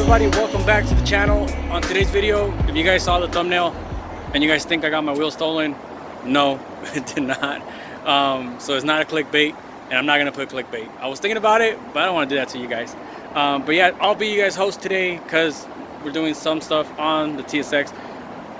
everybody, welcome back to the channel. On today's video, if you guys saw the thumbnail and you guys think I got my wheel stolen, no, it did not. So it's not a clickbait, and I'm not gonna put clickbait. I was thinking about it, but I don't want to do that to you guys. But yeah, I'll be you guys' host today because we're doing some stuff on the TSX,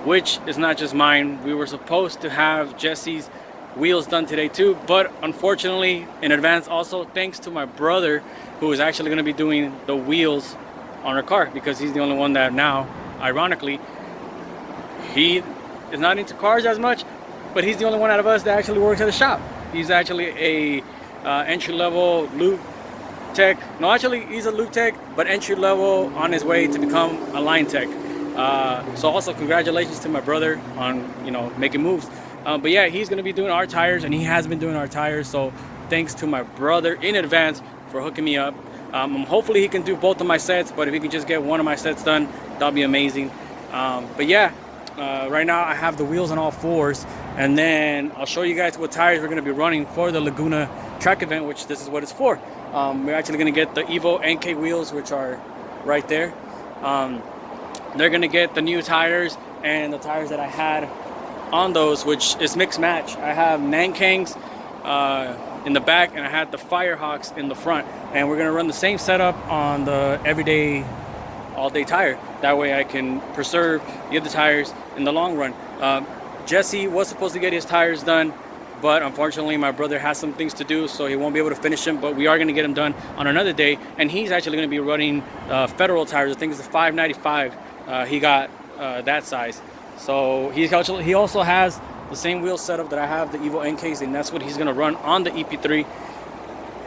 which is not just mine. We were supposed to have Jesse's wheels done today too, but unfortunately in advance, also thanks to my brother, who is actually going to be doing the wheels on our car, because he's the only one that now, ironically, he is not into cars as much, but he's the only one out of us that actually works at a shop. He's actually a entry-level lube tech. No, actually he's a lube tech, but entry-level on his way to become a line tech. So also congratulations to my brother on, you know, making moves. But yeah, he's going to be doing our tires, and he has been doing our tires. So thanks to my brother in advance for hooking me up. Hopefully he can do both of my sets, but if he can just get one of my sets done, that'll be amazing. But yeah, right now I have the wheels on all fours, and then I'll show you guys what tires we're going to be running for the Laguna track event, which this is what it's for. We're actually going to get the Evo NK wheels, which are right there. They're going to get the new tires and the tires that I had on those, which is mixed match. I have Nankangs in the back, and I had the Firehawks in the front, and we're gonna run the same setup on the everyday all-day tire. That way I can preserve the other tires in the long run. Jesse was supposed to get his tires done, but unfortunately my brother has some things to do, so he won't be able to finish them, but we are going to get them done on another day. And he's actually going to be running Federal tires. I think it's a 595. He got that size. So he also has the same wheel setup that I have, the Evo NKs, and that's what he's going to run on the EP3,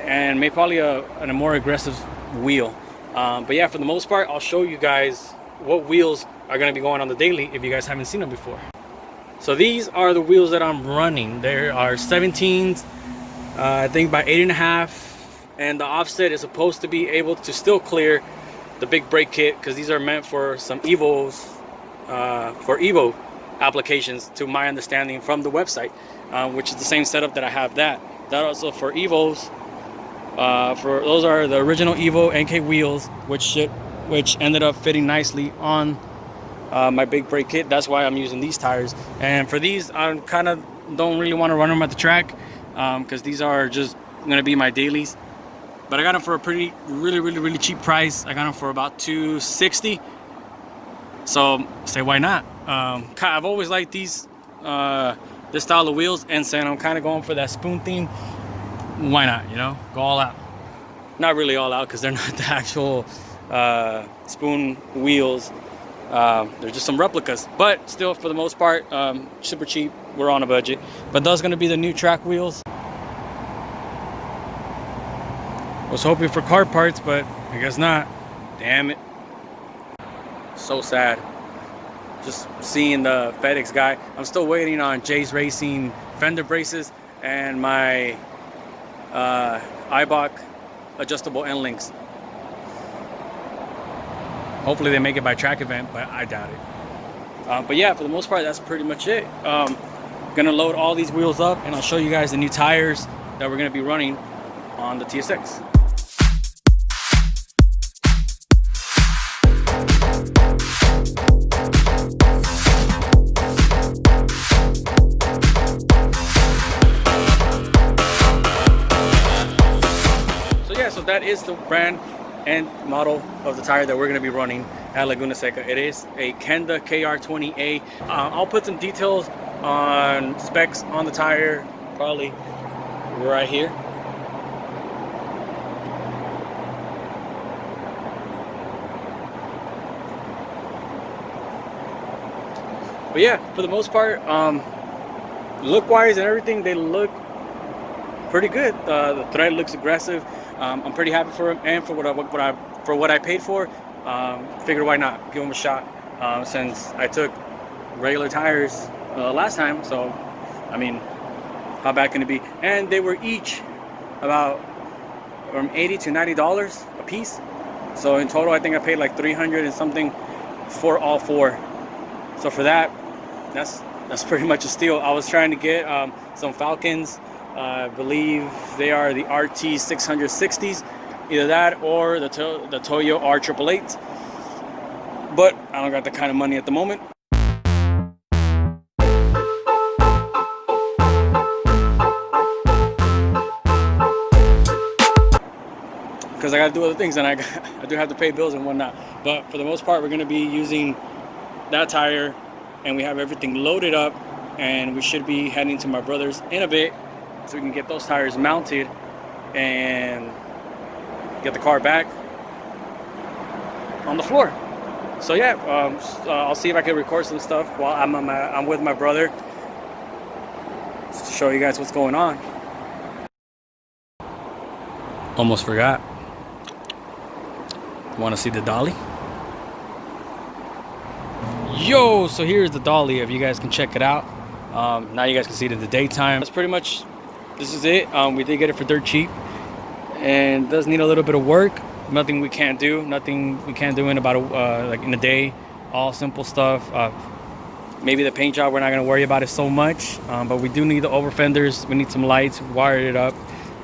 and maybe probably a more aggressive wheel. But yeah, for the most part, I'll show you guys what wheels are going to be going on the daily if you guys haven't seen them before. So these are the wheels that I'm running. There are 17s, I think by 8.5, and the offset is supposed to be able to still clear the big brake kit, because these are meant for some Evos, for Evo applications, to my understanding from the website, which is the same setup that I have. That also for Evos. For those are the original Evo NK wheels, which ended up fitting nicely on my big brake kit. That's why I'm using these tires. And for these, I kind of don't really want to run them at the track, because these are just going to be my dailies. But I got them for a really cheap price. I got them for about $260. So say why not? I've always liked these this style of wheels, and saying I'm kind of going for that spoon theme. Why not? You know, go all out. Not really all out, because they're not the actual spoon wheels. They're just some replicas, but still, for the most part, super cheap. We're on a budget. But those are going to be the new track wheels. I was hoping for car parts, but I guess not. Damn it. So sad. Just seeing the FedEx guy. I'm still waiting on Jay's Racing fender braces and my Ibach adjustable end links. Hopefully they make it by track event, but I doubt it. But yeah, for the most part, that's pretty much it. Gonna load all these wheels up, and I'll show you guys the new tires that we're gonna be running on the TSX. So that is the brand and model of the tire that we're going to be running at Laguna Seca. It is a Kenda KR20A. I'll put some details on specs on the tire probably right here. But yeah, for the most part, look wise and everything, they look pretty good. The thread looks aggressive. I'm pretty happy for him, and for what I paid for. Figured why not give him a shot, since I took regular tires last time. So I mean, how bad can it be? And they were each about from $80 to $90 a piece. So in total, I think I paid like $300 and something for all four. So for that, that's pretty much a steal. I was trying to get some Falcons. I believe they are the RT 660s, either that or the Toyo R888. but I don't got that kind of money at the moment. Because I got to do other things, and I do have to pay bills and whatnot. But for the most part, we're going to be using that tire, and we have everything loaded up, and we should be heading to my brother's in a bit so we can get those tires mounted and get the car back on the floor. So yeah, I'll see if I can record some stuff while I'm with my brother, just to show you guys what's going on. Almost forgot. Want to see the dolly? Yo, so here's the dolly. If you guys can check it out. Now you guys can see it in the daytime. That's pretty much, this is it. We did get it for dirt cheap, and does need a little bit of work. Nothing we can't do. Nothing we can't do in about like in a day. All simple stuff. Maybe the paint job, we're not gonna worry about it so much. But we do need the over fenders. We need some lights. Wired it up,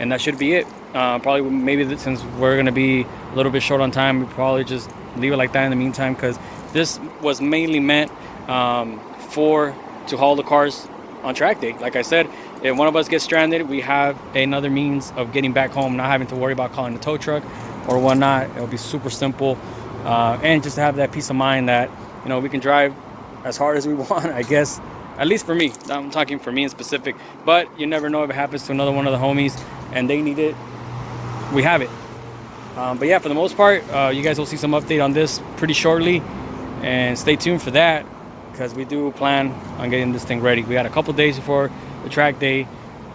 and that should be it. Probably maybe since we're gonna be a little bit short on time, we probably just leave it like that in the meantime, because this was mainly meant to haul the cars on track day. Like I said, if one of us gets stranded, we have another means of getting back home, not having to worry about calling the tow truck or whatnot. It'll be super simple, and just to have that peace of mind that, you know, we can drive as hard as we want, I guess. At least for me, I'm talking for me in specific, but you never know if it happens to another one of the homies and they need it, we have it. But yeah, for the most part, you guys will see some update on this pretty shortly, and stay tuned for that, because we do plan on getting this thing ready. We got a couple days before the track day,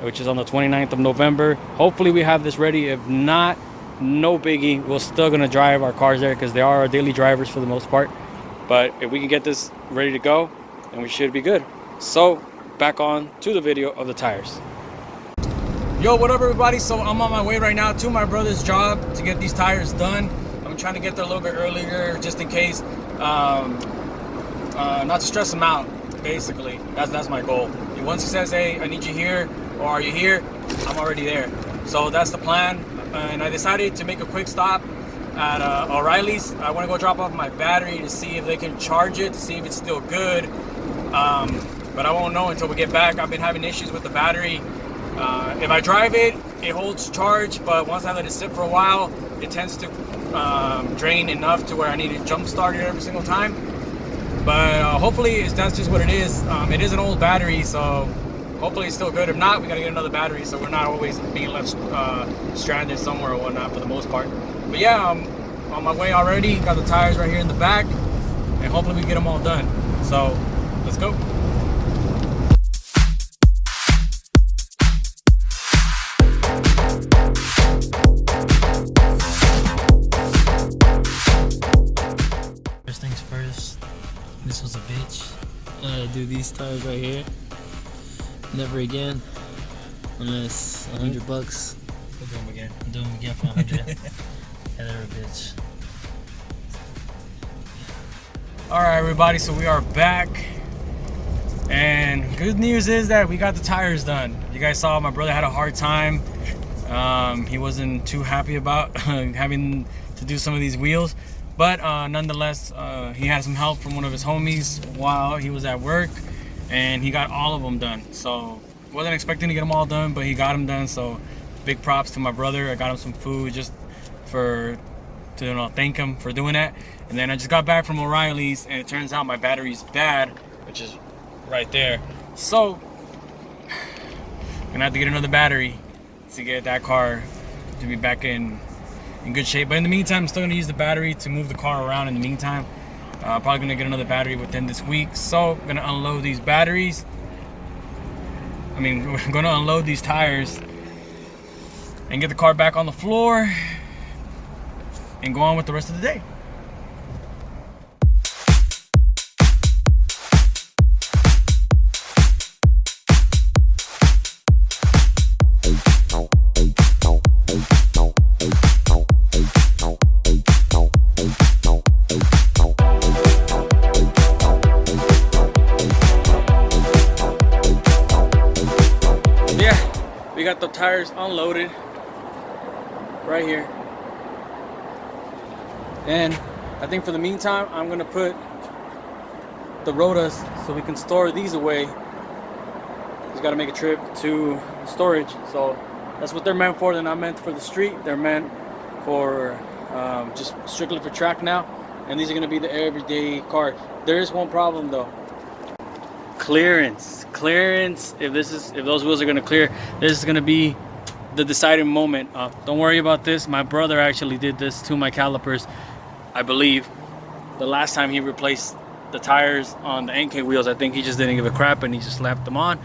which is on the 29th of November. Hopefully we have this ready. If not, no biggie. We're still gonna drive our cars there, because they are our daily drivers for the most part. But if we can get this ready to go, then we should be good. So back on to the video of the tires. Yo, what up everybody? So I'm on my way right now to my brother's job to get these tires done. I'm trying to get there a little bit earlier just in case, not to stress him out, basically. That's my goal. Once he says, hey, I need you here, or are you here, I'm already there. So that's the plan. And I decided to make a quick stop at O'Reilly's. I want to go drop off my battery to see if they can charge it, to see if it's still good. But I won't know until we get back. I've been having issues with the battery. If I drive it, it holds charge, but once I let it sit for a while, it tends to drain enough to where I need to jump start it every single time. But hopefully that's just what it is. It is an old battery, so hopefully it's still good. If not, we gotta get another battery, so we're not always being left stranded somewhere or whatnot for the most part. But yeah, I'm on my way already. Got the tires right here in the back, and hopefully we get them all done. So let's go. First things first, this was a bitch. I gotta do these tires right here. Never again, unless $100. We'll do them again. I'll do them again for 100. Yeah, they're a bitch. All right, everybody, so we are back, and good news is that we got the tires done. You guys saw my brother had a hard time. He wasn't too happy about having to do some of these wheels, but nonetheless, he had some help from one of his homies while he was at work, and he got all of them done. So wasn't expecting to get them all done, but he got them done. So big props to my brother. I got him some food just to thank him for doing that. And then I just got back from O'Reilly's, and it turns out my battery's bad, which is right there. So I'm gonna have to get another battery to get that car to be back in good shape. But in the meantime, I'm still gonna use the battery to move the car around in the meantime. Probably gonna get another battery within this week. So I'm gonna unload these batteries. We're gonna unload these tires and get the car back on the floor and go on with the rest of the day. We got the tires unloaded right here, and I think for the meantime, I'm gonna put the rotas so we can store these away. Just gotta make a trip to storage. So that's what they're meant for. They're not meant for the street. They're meant for just strictly for track now. And these are gonna be the everyday cars. There is one problem though. Clearance. If those wheels are gonna clear, this is gonna be the deciding moment. Don't worry about this. My brother actually did this to my calipers, I believe. The last time he replaced the tires on the NK wheels, I think he just didn't give a crap and he just slapped them on.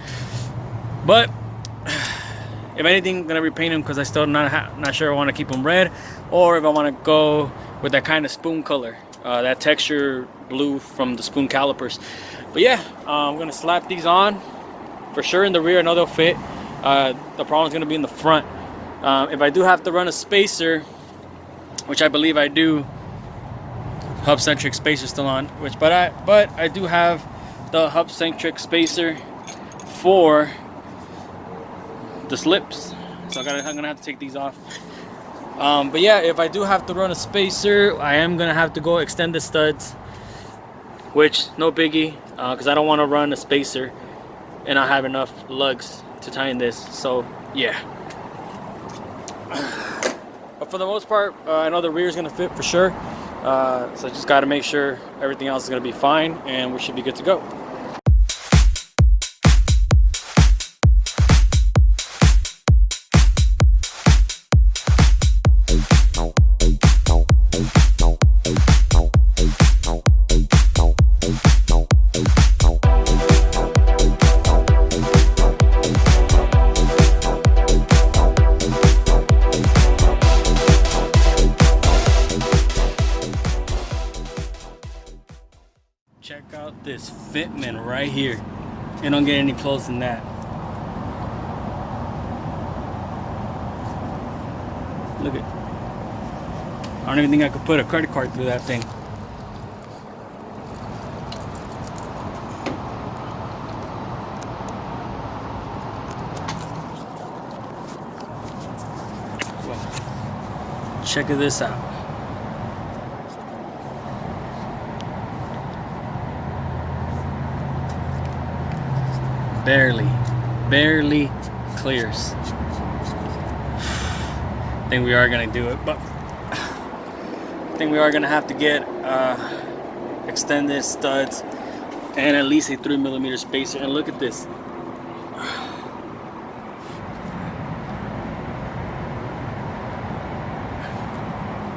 But if anything, I'm gonna repaint them because I still not sure I want to keep them red, or if I want to go with that kind of spoon color, that texture blue from the spoon calipers. But yeah, I'm gonna slap these on for sure in the rear. I know they'll fit. The problem is gonna be in the front. If I do have to run a spacer, which I believe I do, hub centric spacer still on, but I do have the hub centric spacer for the slips, so I'm gonna have to take these off. But yeah, if I do have to run a spacer, I am gonna have to go extend the studs, which no biggie, because I don't want to run a spacer and not have enough lugs to tie in this. So yeah, but for the most part, I know the rear is gonna fit for sure. So just got to make sure everything else is gonna be fine, and we should be good to go. Check out this fitment right here. It don't get any closer than that. Look at, I don't even think I could put a credit card through that thing. Well, check this out. Barely clears. I think we are gonna do it, but I think we are gonna have to get extended studs and at least a 3mm spacer. And look at this.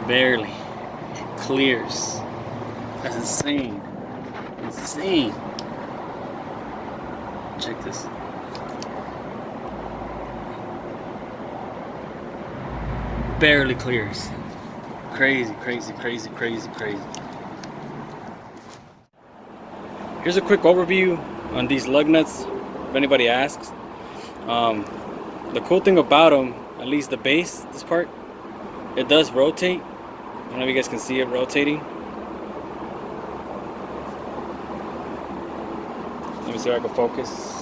Barely clears. That's insane. Insane. Check this. Barely clears. Crazy. Here's a quick overview on these lug nuts, if anybody asks. The cool thing about them, at least the base, this part, it does rotate. I don't know if you guys can see it rotating. Let me see if I can focus.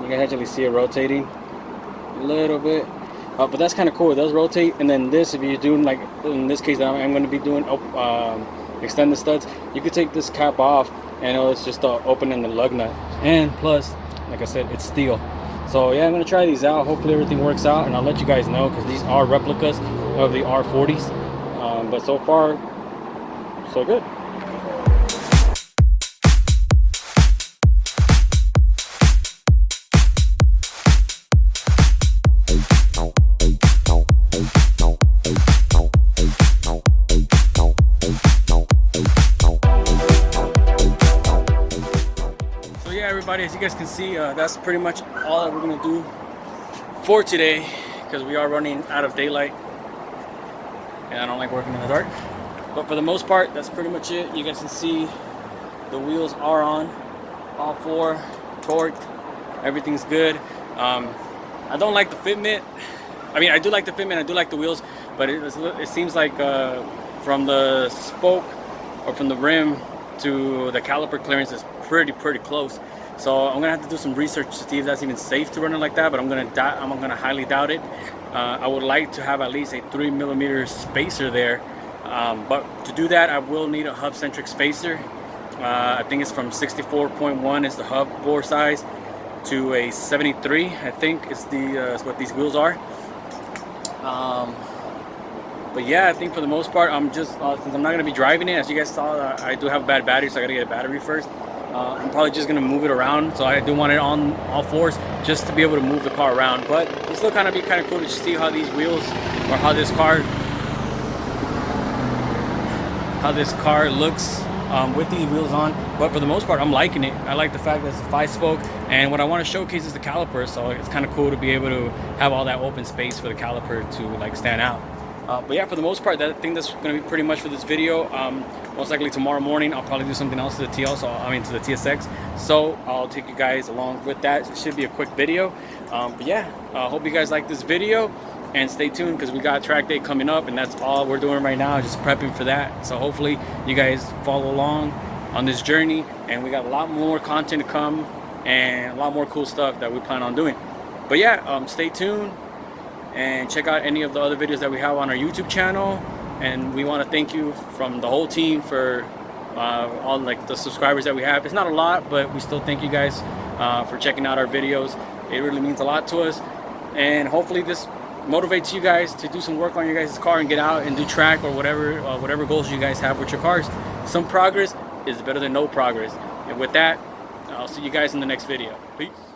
You can actually see it rotating a little bit, but that's kind of cool. It does rotate. And then this, if you're doing, like in this case, I'm going to be doing extended studs, you could take this cap off and it's just opening the lug nut. And plus, like I said, it's steel. So yeah, I'm going to try these out. Hopefully everything works out, and I'll let you guys know, because these are replicas of the R40s. But so far, so good. As you guys can see, that's pretty much all that we're gonna do for today, because we are running out of daylight and I don't like working in the dark. But for the most part, that's pretty much it. You guys can see the wheels are on, all four, torqued, everything's good. I don't like the fitment. I mean, I do like the fitment, I do like the wheels, but it seems like from the spoke or from the rim to the caliper clearance is pretty close. So I'm gonna have to do some research to see if that's even safe to run it like that, but I'm gonna highly doubt it. I would like to have at least a 3mm spacer there, But to do that, I will need a hub-centric spacer. I think it's from 64.1 is the hub bore size to a 73. I think is what these wheels are. But yeah, I think for the most part, I'm just since I'm not gonna be driving it, as you guys saw, I do have a bad battery, so I gotta get a battery first. I'm probably just gonna move it around, so I do want it on all fours just to be able to move the car around. But it's still kind of cool to see how these wheels, or how this car looks with these wheels on. But for the most part, I'm liking it. I like the fact that it's a 5-spoke, and what I want to showcase is the caliper. So it's kind of cool to be able to have all that open space for the caliper to like stand out. But yeah, for the most part, I think that's going to be pretty much for this video. Most likely tomorrow morning, I'll probably do something else to the TL, to the TSX. So I'll take you guys along with that. It should be a quick video. But yeah, I hope you guys like this video, and stay tuned because we got track day coming up, and that's all we're doing right now, just prepping for that. So hopefully you guys follow along on this journey, and we got a lot more content to come and a lot more cool stuff that we plan on doing. But yeah, stay tuned and check out any of the other videos that we have on our YouTube channel. And we want to thank you from the whole team for all like the subscribers that we have. It's not a lot, but we still thank you guys for checking out our videos. It really means a lot to us, and hopefully this motivates you guys to do some work on your guys' car and get out and do track or whatever goals you guys have with your cars. Some progress is better than no progress. And with that, I'll see you guys in the next video. Peace.